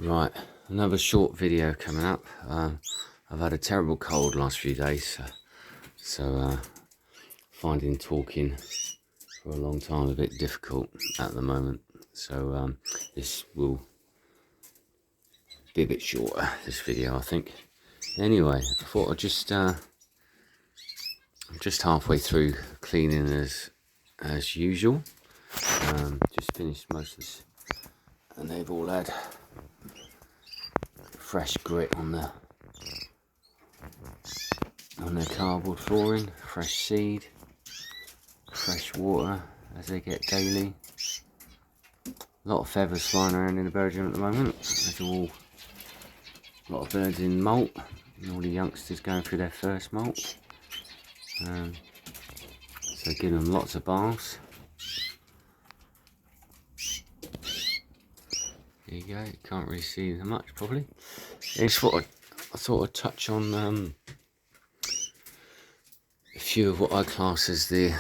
Right, another short video coming up. I've had a terrible cold last few days, so finding talking for a long time a bit difficult at the moment. So this will be a bit shorter, this video, I think. Anyway, I thought I'd I'm just halfway through cleaning as usual. Just finished most of this, and they've all had fresh grit on their cardboard flooring, fresh seed, fresh water as they get daily. A lot of feathers flying around in the Birdroom at the moment. There's a lot of birds in molt, and all the youngsters going through their first molt. So giving them lots of baths. There you go, you can't really see them much probably. I thought I'd touch on a few of what I class as the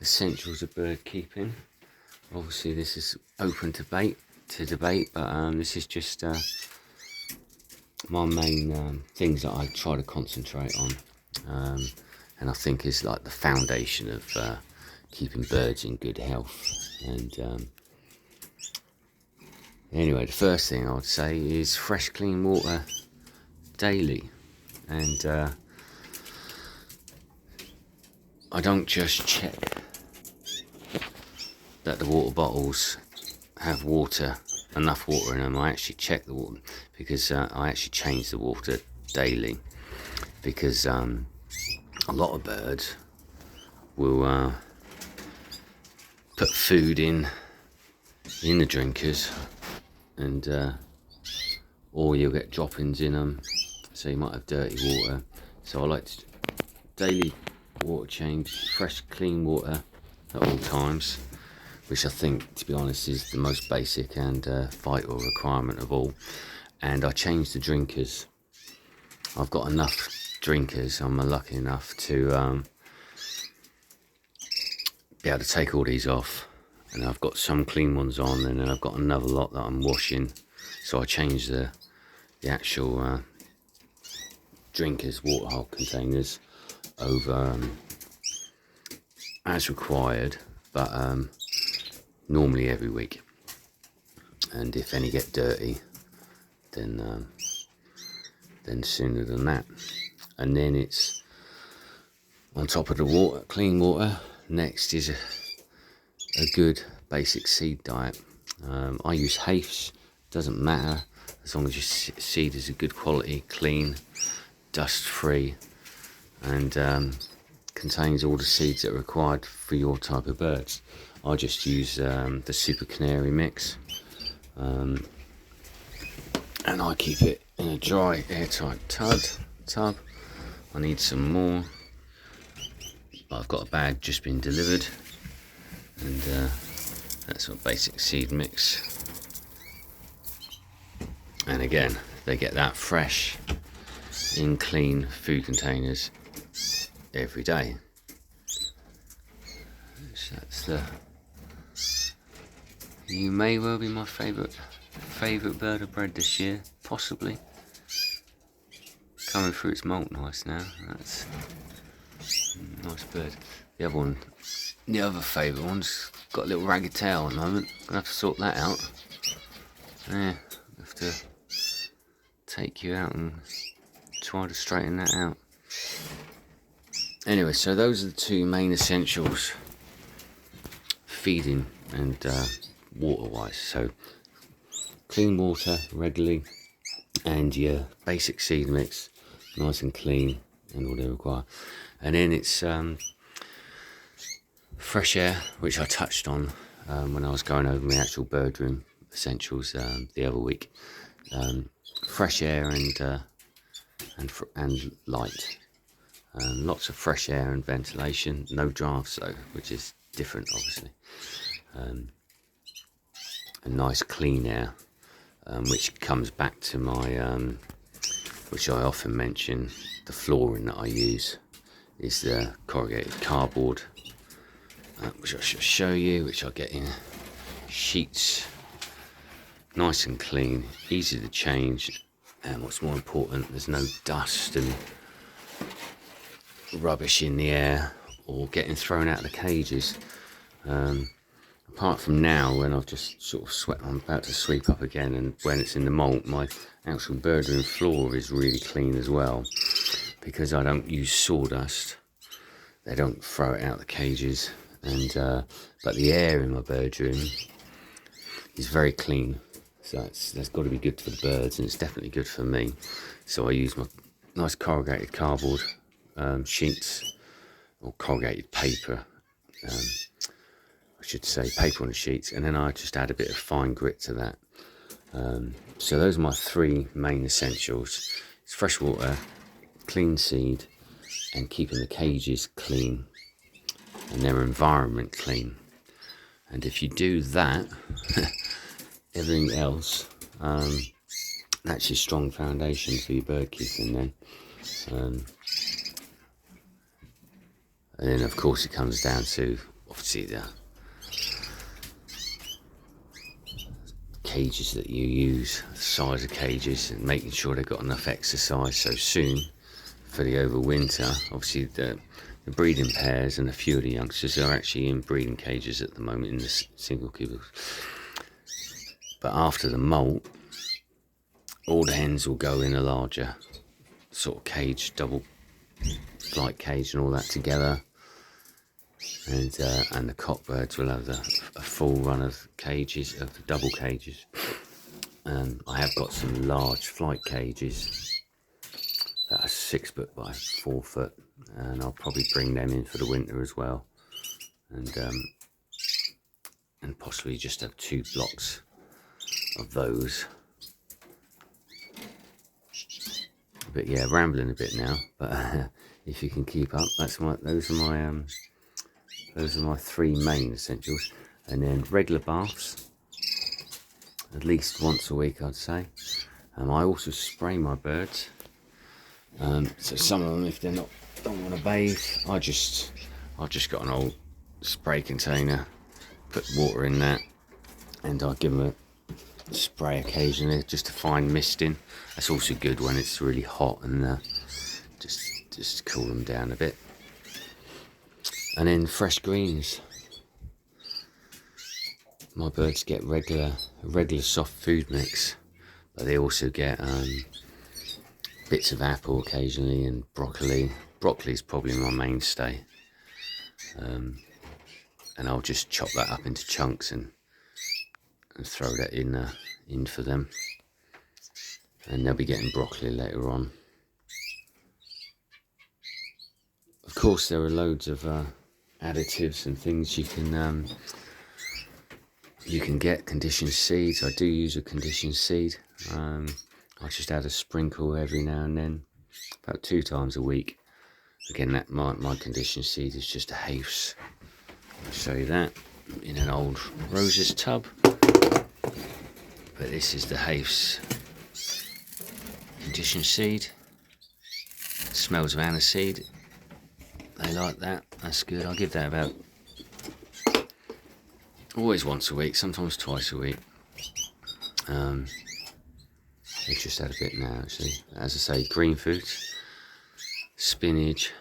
essentials of bird keeping. Obviously this is open to debate, but this is just my main things that I try to concentrate on, and I think is like the foundation of keeping birds in good health. And anyway, the first thing I would say is fresh clean water daily. And I don't just check that the water bottles have enough water in them. I actually check the water, because I actually change the water daily, because a lot of birds will put food in the drinkers, and or you'll get droppings in them, so you might have dirty water. So I like to daily water change, fresh clean water at all times, which I think, to be honest, is the most basic and vital requirement of all. And I change the drinkers. I've got enough drinkers. I'm lucky enough to be able to take all these off, and I've got some clean ones on, and then I've got another lot that I'm washing. So I change the actual drinkers, water hole containers over as required, but normally every week. And if any get dirty, then sooner than that. And then it's on top of the water, clean water. Next is a good basic seed diet. I use Hafes, doesn't matter as long as your seed is a good quality, clean, dust free, and contains all the seeds that are required for your type of birds. I just use the Super Canary mix, and I keep it in a dry, airtight tub. I need some more, but I've got a bag just been delivered, and that's my basic seed mix. And again, they get that fresh in clean food containers every day. So that's you may well be my favourite bird of bread this year, possibly. Coming through its molt nice now. That's a nice bird. The other favourite one's got a little ragged tail at the moment. Gonna have to sort that out. Yeah, have to take you out and try to straighten that out. Anyway, so those are the two main essentials, feeding and water wise. So clean water regularly, and your basic seed mix, nice and clean, and all they require. And then it's fresh air, which I touched on when I was going over my actual Birdroom essentials the other week. Fresh air and light. Lots of fresh air and ventilation, no drafts though, which is different obviously. A nice clean air, which comes back to my, which I often mention, the flooring that I use is the corrugated cardboard, which I shall show you, which I get in sheets nice and clean, easy to change, and what's more important, there's no dust and rubbish in the air or getting thrown out of the cages. Apart from now, when I've just sort of swept, I'm about to sweep up again, and when it's in the molt, my actual birdroom floor is really clean as well, because I don't use sawdust. They don't throw it out the cages, and but the air in my birdroom is very clean, so that's got to be good for the birds, and it's definitely good for me. So I use my nice corrugated cardboard sheets, or corrugated paper, I should say, paper on the sheets, and then I just add a bit of fine grit to that. So those are my three main essentials. It's fresh water, clean seed, and keeping the cages clean and their environment clean. And if you do that, everything else, that's your strong foundation for your bird keeping then. And then of course it comes down to obviously the cages that you use, the size of cages, and making sure they've got enough exercise. So soon for the overwinter, obviously the breeding pairs and a few of the youngsters are actually in breeding cages at the moment in the single kibbles. But after the molt, all the hens will go in a larger sort of cage, double flight cage and all that together, and the cockbirds will have a full run of cages, of double cages. I have got some large flight cages that are 6 foot by 4 foot, and I'll probably bring them in for the winter as well, and possibly just have 2 blocks of those. But yeah, rambling a bit now, but if you can keep up, those are my 3 main essentials. And then regular baths, at least once a week, I'd say. I also spray my birds. So some of them, if they're don't want to bathe, I just got an old spray container, put water in that, and I give them a spray occasionally just to find misting. That's also good when it's really hot, and just cool them down a bit. And then fresh greens. My birds get regular soft food mix, but they also get bits of apple occasionally, and broccoli. Broccoli is probably my mainstay, and I'll just chop that up into chunks and throw that in for them, and they'll be getting broccoli later on. Of course, there are loads of additives and things you can get. Conditioned seeds. I do use a conditioned seed. I just add a sprinkle every now and then, about 2 times a week. Again, that my conditioned seed is just a Hafes. I'll show you that in an old roses tub. But this is the Hafes conditioned seed. It smells of aniseed. They like that. That's good. I'll give that about always once a week, sometimes twice a week. They just had a bit now, actually. As I say, green foods, spinach.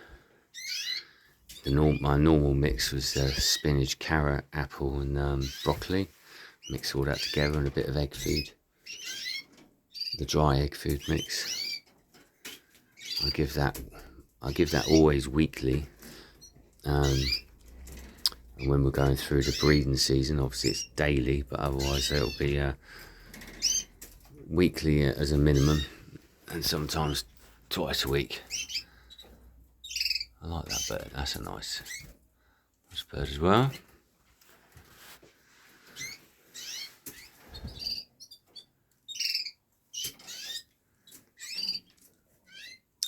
My normal mix was spinach, carrot, apple, and broccoli. Mix all that together, and a bit of egg food. The dry egg food mix. I give that always weekly. And when we're going through the breeding season, obviously it's daily, but otherwise it'll be weekly as a minimum, and sometimes twice a week. I like that bird. That's a nice bird as well.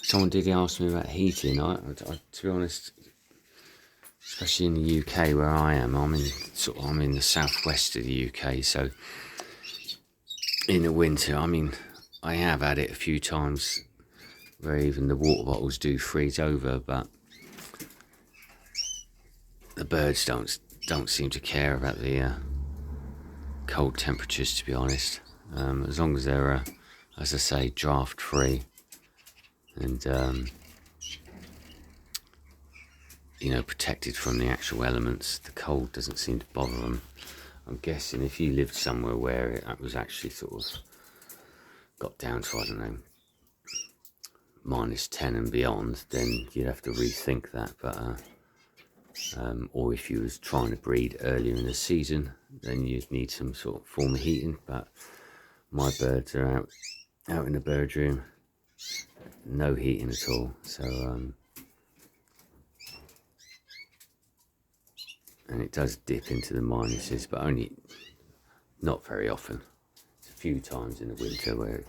Someone did ask me about heating. I to be honest, especially in the UK where I am, I'm in the southwest of the UK, so in the winter, I have had it a few times where even the water bottles do freeze over, but the birds don't seem to care about the cold temperatures, to be honest. as long as they're, as I say, draft free, and you know, protected from the actual elements. The cold doesn't seem to bother them. I'm guessing if you lived somewhere where it was actually sort of got down to, I don't know, -10 and beyond, then you'd have to rethink that. But or if you was trying to breed earlier in the season, then you'd need some sort of form of heating. But my birds are out in the bird room, no heating at all. So and it does dip into the minuses, but only not very often. It's a few times in the winter where it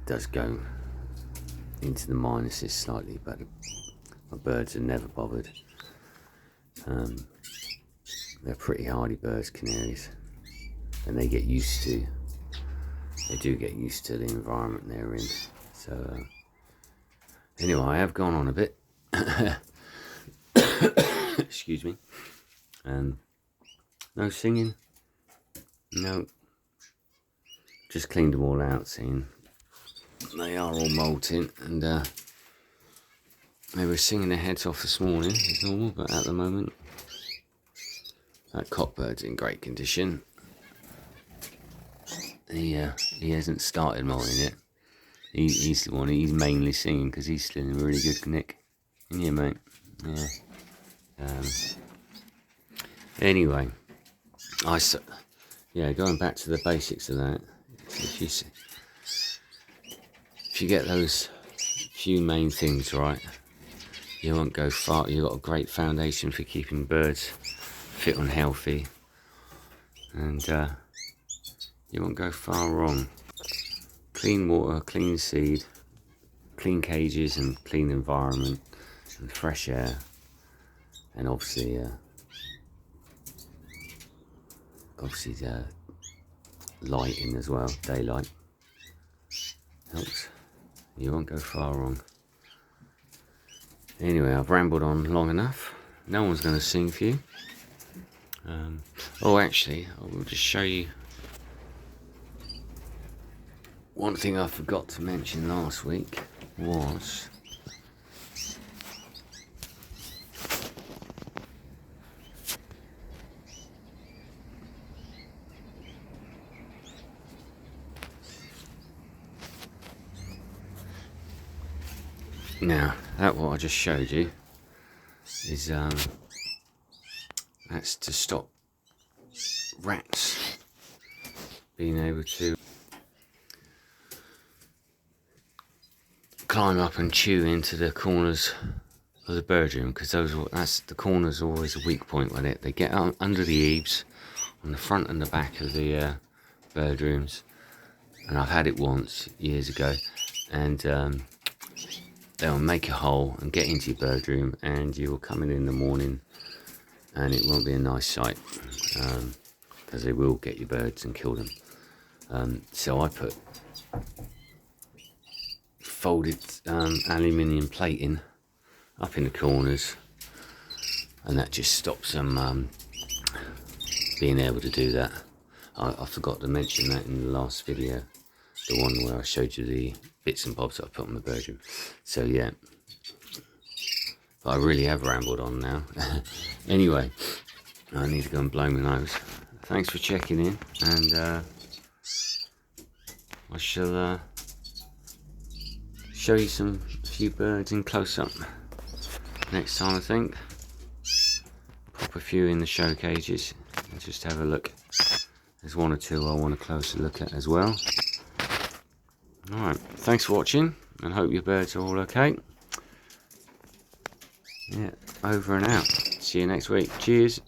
does go into the minuses slightly, but my birds are never bothered. They're pretty hardy birds, canaries, and they do get used to the environment they're in. So anyway, I have gone on a bit. Excuse me. No singing, no, just cleaned them all out, seeing they are all molting, and they were singing their heads off this morning as normal, but at the moment that cockbird's in great condition. He hasn't started molting yet. He's the one, he's mainly singing because he's still in a really good nick. Yeah, mate. Yeah. Anyway, going back to the basics of that, if you get those few main things right, you won't go far. You've got a great foundation for keeping birds fit and healthy, and you won't go far wrong. Clean water, clean seed, clean cages and clean environment and fresh air, and obviously the lighting as well, daylight helps. You won't go far wrong. Anyway, I've rambled on long enough. No one's going to sing for you. Oh, actually, I will just show you one thing I forgot to mention last week was now that what I just showed you is that's to stop rats being able to climb up and chew into the corners of the bird room, because the corners are always a weak point with it. They get under the eaves on the front and the back of the bird rooms, and I've had it once years ago, and they'll make a hole and get into your bird room, and you will come in the morning and it won't be a nice sight, because they will get your birds and kill them. So I put folded aluminium plating up in the corners, and that just stops them being able to do that. I forgot to mention that in the last video, the one where I showed you the bits and bobs that I put on the bird room. So yeah, but I really have rambled on now. Anyway, I need to go and blow my nose. Thanks for checking in, and I shall show you a few birds in close up next time, I think. Pop a few in the show cages and just have a look. There's one or two I want a closer look at as well. Alright, thanks for watching, and hope your birds are all okay. Yeah, over and out. See you next week. Cheers.